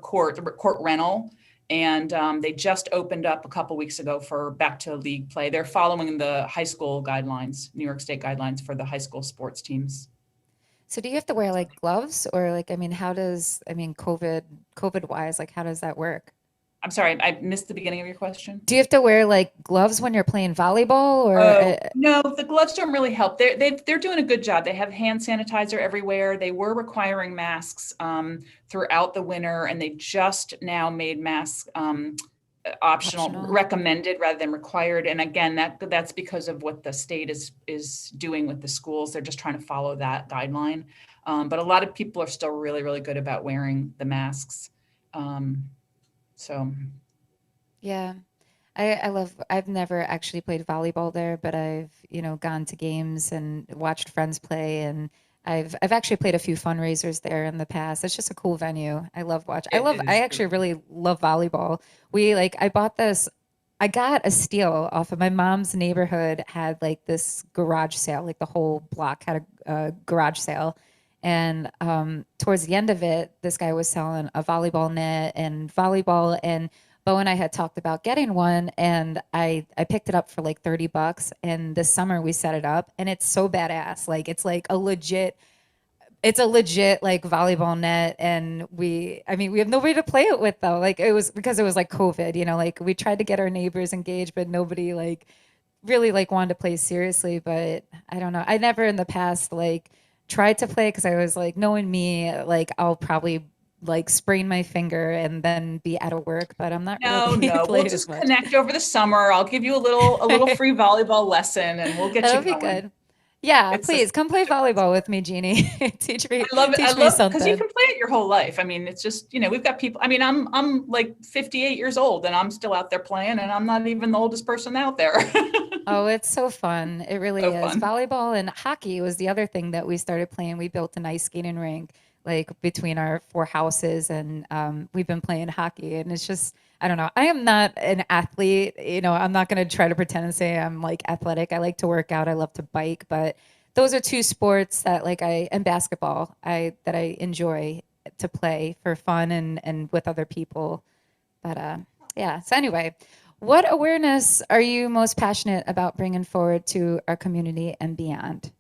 court rental, and they just opened up a couple weeks ago for back to league play. They're following the high school guidelines, New York State guidelines for the high school sports teams. So do you have to wear gloves, or how does, COVID wise, how does that work? I'm sorry, I missed the beginning of your question. Do you have to wear gloves when you're playing volleyball, or no, the gloves don't really help. They're doing a good job. They have hand sanitizer everywhere. They were requiring masks throughout the winter, and they just now made masks optional, recommended rather than required. And again, that's because of what the state is doing with the schools. They're just trying to follow that guideline. But a lot of people are still really, really good about wearing the masks. So, yeah, I've never actually played volleyball there, but I've, gone to games and watched friends play, and I've actually played a few fundraisers there in the past. It's just a cool venue. I love watching. I actually really love volleyball. I got a steal off of my mom's neighborhood had this garage sale, the whole block had a garage sale. And towards the end of it, this guy was selling a volleyball net and volleyball. And Beau and I had talked about getting one, and I picked it up for $30. And this summer we set it up, and it's so badass. It's a legit volleyball net. And we have nobody to play it with though. It was because it was COVID, we tried to get our neighbors engaged, but nobody really wanted to play seriously. But I don't know. I never in the past tried to play because I was like, knowing me, like I'll probably like sprain my finger and then be out of work, but I'm not No, really no, we'll playing as just much. connect over the summer. I'll give you a little free volleyball lesson and we'll get you That'll be going. good. Yeah, It's just please come play such a fun volleyball sport. with me, Jeannie. I love it. I Teach me love because you something. can play it your whole life. I mean, it's just, we've got people. I mean, I'm like 58 years old and I'm still out there playing and I'm not even the oldest person out there. Oh, it's so fun. It really So is. fun. Volleyball and hockey was the other thing that we started playing. We built an ice skating rink like between our four houses, and we've been playing hockey. And it's just, I don't know. I am not an athlete. I'm not going to try to pretend and say I'm like athletic. I like to work out. I love to bike, but those are two sports that and basketball, that I enjoy to play for fun and with other people. But yeah. So anyway, what awareness are you most passionate about bringing forward to our community and beyond?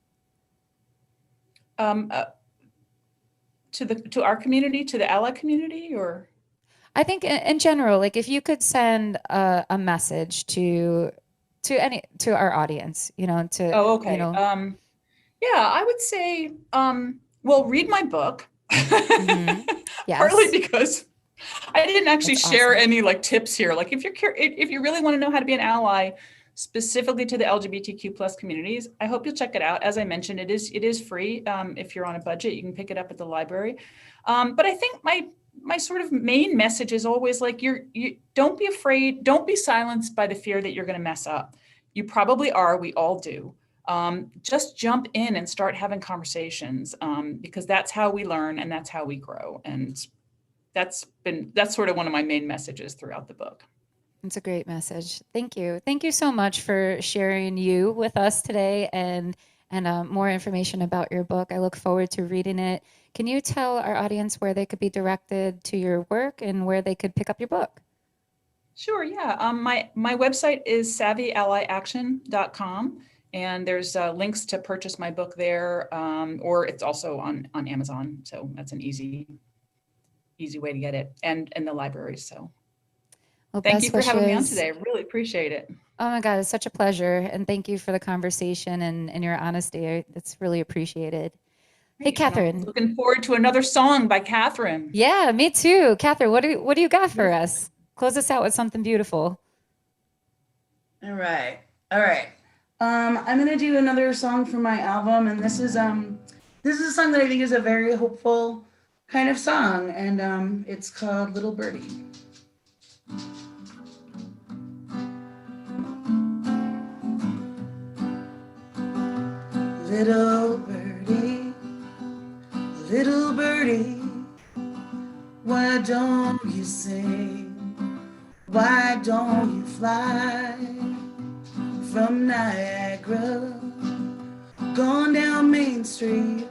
Um, uh, to our community, to the ally community, or I think in general, like if you could send a message to our audience, oh, okay. Yeah, I would say, well, read my book. mhm. Partly Yes, because I didn't actually that's share awesome. any like tips here. Like if you really want to know how to be an ally specifically to the LGBTQ plus communities, I hope you'll check it out. As I mentioned, it is free. If you're on a budget, you can pick it up at the library. But I think my sort of main message is always like you don't be afraid, don't be silenced by the fear that you're going to mess up. You probably are. We all do. Just jump in and start having conversations, because that's how we learn and that's how we grow. And that's sort of one of my main messages throughout the book. It's a great message. Thank you. Thank you so much for sharing you with us today and more information about your book. I look forward to reading it. Can you tell our audience where they could be directed to your work and where they could pick up your book? Sure, yeah. My website is savvyallyaction.com, and there's links to purchase my book there, or it's also on Amazon. So that's an easy way to get it, and the libraries. So Well, thank you best for having me on wishes. today. I really appreciate it. Oh my God, it's such a pleasure. And thank you for the conversation and your honesty. It's really appreciated. Hey, Great. And I'm Kathryn. looking forward to another song by Kathryn. Yeah, me too. Kathryn, what do you got for us? Close us out with something beautiful. All right. All right. I'm gonna do another song from my album, and this is a song that I think is a very hopeful kind of song, and it's called Little Birdie. Little birdie, why don't you sing? Why don't you fly from Niagara, gone down Main Street?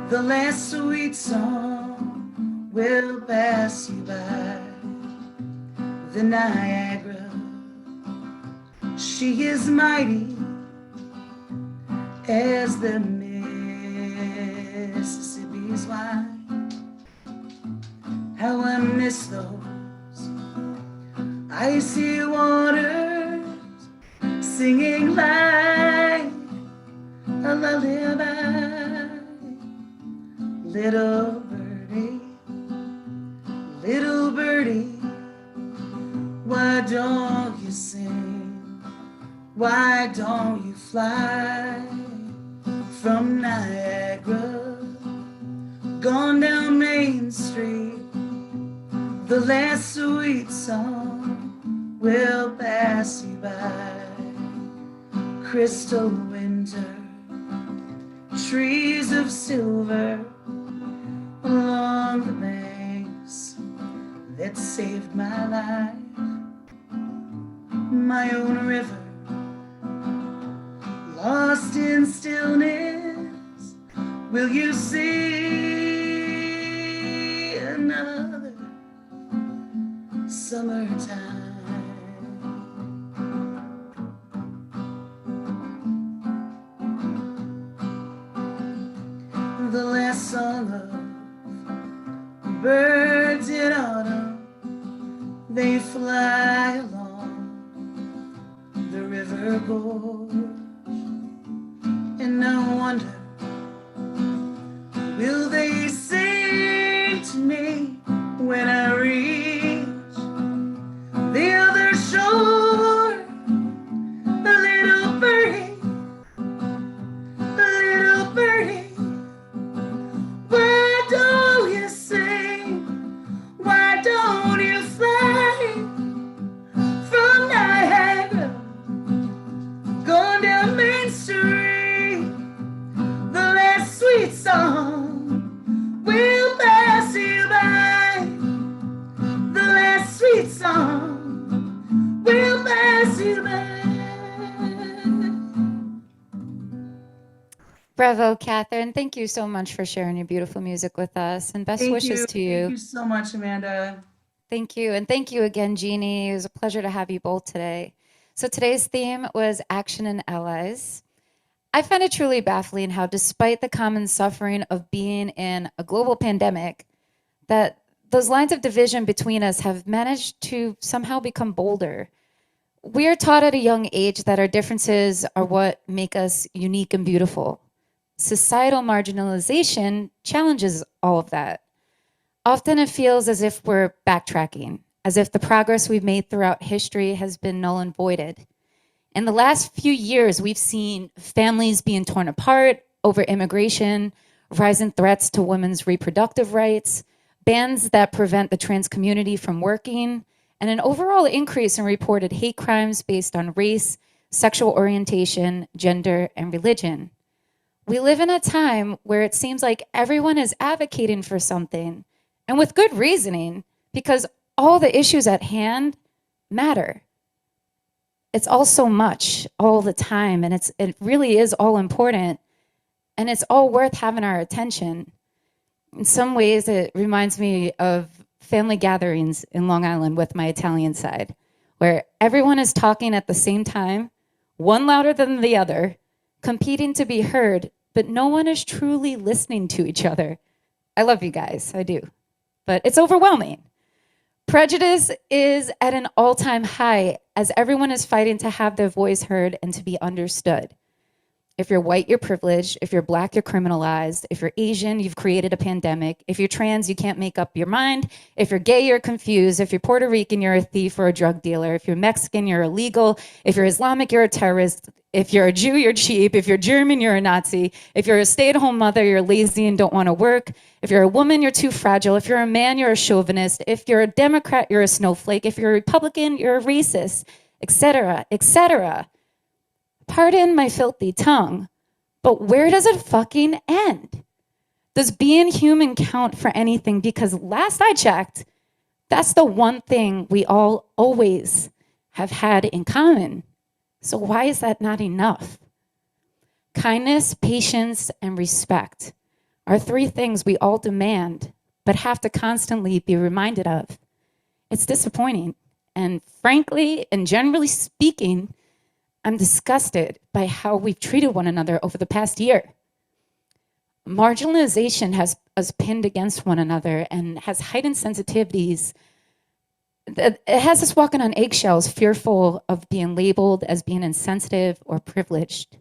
The last sweet song will pass you by. The Niagara, she is mighty as the Mississippi's wide. How I miss those icy waters, singing like a lullaby. Little birdie, why don't you sing? Why don't you fly from Niagara, gone down Main Street? The last sweet song will pass you by. Crystal winter, trees of silver along the banks that saved my life. My own river, lost in stillness, will you see another summertime? The last song of birds in autumn, they fly along the river gorge, and I wonder Bravo, Kathryn. Thank you so much for sharing your beautiful music with us, and best Thank wishes you. to Thank you. you so much, Amanda. Thank you. And thank you again, Jeannie. It was a pleasure to have you both today. So today's theme was action and allies. I find it truly baffling how, despite the common suffering of being in a global pandemic, that those lines of division between us have managed to somehow become bolder. We are taught at a young age that our differences are what make us unique and beautiful. Societal marginalization challenges all of that. Often it feels as if we're backtracking, as if the progress we've made throughout history has been null and voided. In the last few years, we've seen families being torn apart over immigration, rising threats to women's reproductive rights, bans that prevent the trans community from working, and an overall increase in reported hate crimes based on race, sexual orientation, gender, and religion. We live in a time where it seems like everyone is advocating for something, and with good reasoning, because all the issues at hand matter. It's all so much all the time, and it really is all important, and it's all worth having our attention. In some ways, it reminds me of family gatherings in Long Island with my Italian side, where everyone is talking at the same time, one louder than the other, competing to be heard, but no one is truly listening to each other. I love you guys, I do, but it's overwhelming. Prejudice is at an all-time high as everyone is fighting to have their voice heard and to be understood. If you're white, you're privileged. If you're black, you're criminalized. If you're Asian, you've created a pandemic. If you're trans, you can't make up your mind. If you're gay, you're confused. If you're Puerto Rican, you're a thief or a drug dealer. If you're Mexican, you're illegal. If you're Islamic, you're a terrorist. If you're a Jew, you're cheap. If you're German, you're a Nazi. If you're a stay-at-home mother, you're lazy and don't want to work. If you're a woman, you're too fragile. If you're a man, you're a chauvinist. If you're a Democrat, you're a snowflake. If you're a Republican, you're a racist, etc., etc. Pardon my filthy tongue, but where does it fucking end? Does being human count for anything? Because last I checked, that's the one thing we all always have had in common. So why is that not enough? Kindness, patience, and respect are three things we all demand, but have to constantly be reminded of. It's disappointing. And frankly, and generally speaking, I'm disgusted by how we've treated one another over the past year. Marginalization has us pinned against one another and has heightened sensitivities. It has us walking on eggshells, fearful of being labeled as being insensitive or privileged.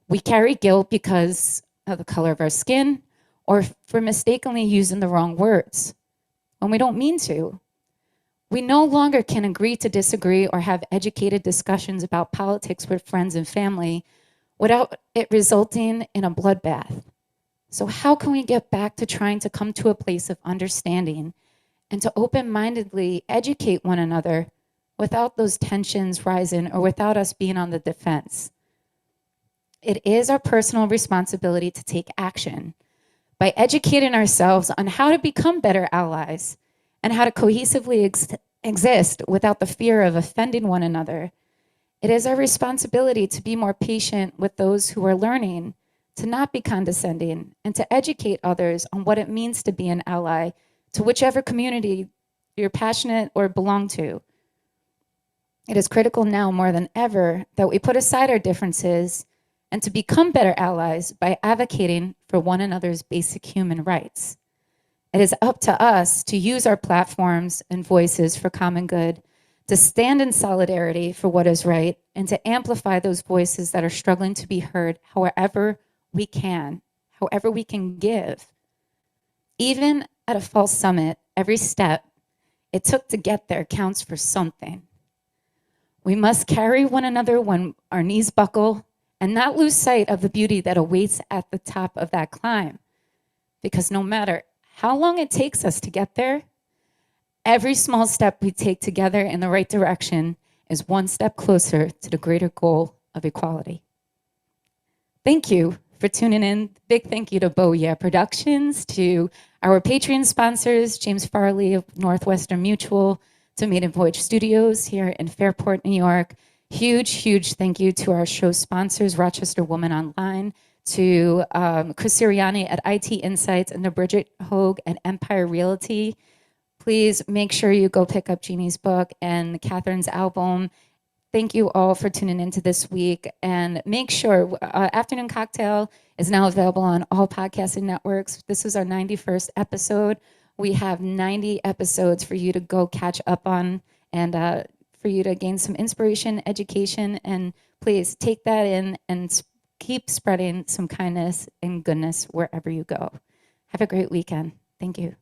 We carry guilt because of the color of our skin or for mistakenly using the wrong words when we don't mean to. We no longer can agree to disagree or have educated discussions about politics with friends and family without it resulting in a bloodbath. So how can we get back to trying to come to a place of understanding and to open-mindedly educate one another without those tensions rising or without us being on the defense? It is our personal responsibility to take action by educating ourselves on how to become better allies and how to cohesively exist without the fear of offending one another. It is our responsibility to be more patient with those who are learning, to not be condescending, and to educate others on what it means to be an ally to whichever community you're passionate or belong to. It is critical now more than ever that we put aside our differences and to become better allies by advocating for one another's basic human rights. It is up to us to use our platforms and voices for common good, to stand in solidarity for what is right, and to amplify those voices that are struggling to be heard however we can give. Even at a false summit, every step it took to get there counts for something. We must carry one another when our knees buckle and not lose sight of the beauty that awaits at the top of that climb. Because no matter how long it takes us to get there, every small step we take together in the right direction is one step closer to the greater goal of equality. Thank you for tuning in. Big thank you to Beau Productions, to our Patreon sponsors, James Farley of Northwestern Mutual, to Maiden Voyage Studios here in Fairport, New York. Huge, huge thank you to our show sponsors, Rochester Woman Online, to Chris Sirianni at IT Insights, and to Bridgett, Hoag, and Empire Realty. Please make sure you go pick up Jeannie's book and Kathryn's album. Thank you all for tuning into this week. And make sure Afternoon Cocktail is now available on all podcasting networks. This is our 91st episode. We have 90 episodes for you to go catch up on, and for you to gain some inspiration, education, and please take that in and keep spreading some kindness and goodness wherever you go. Have a great weekend. Thank you.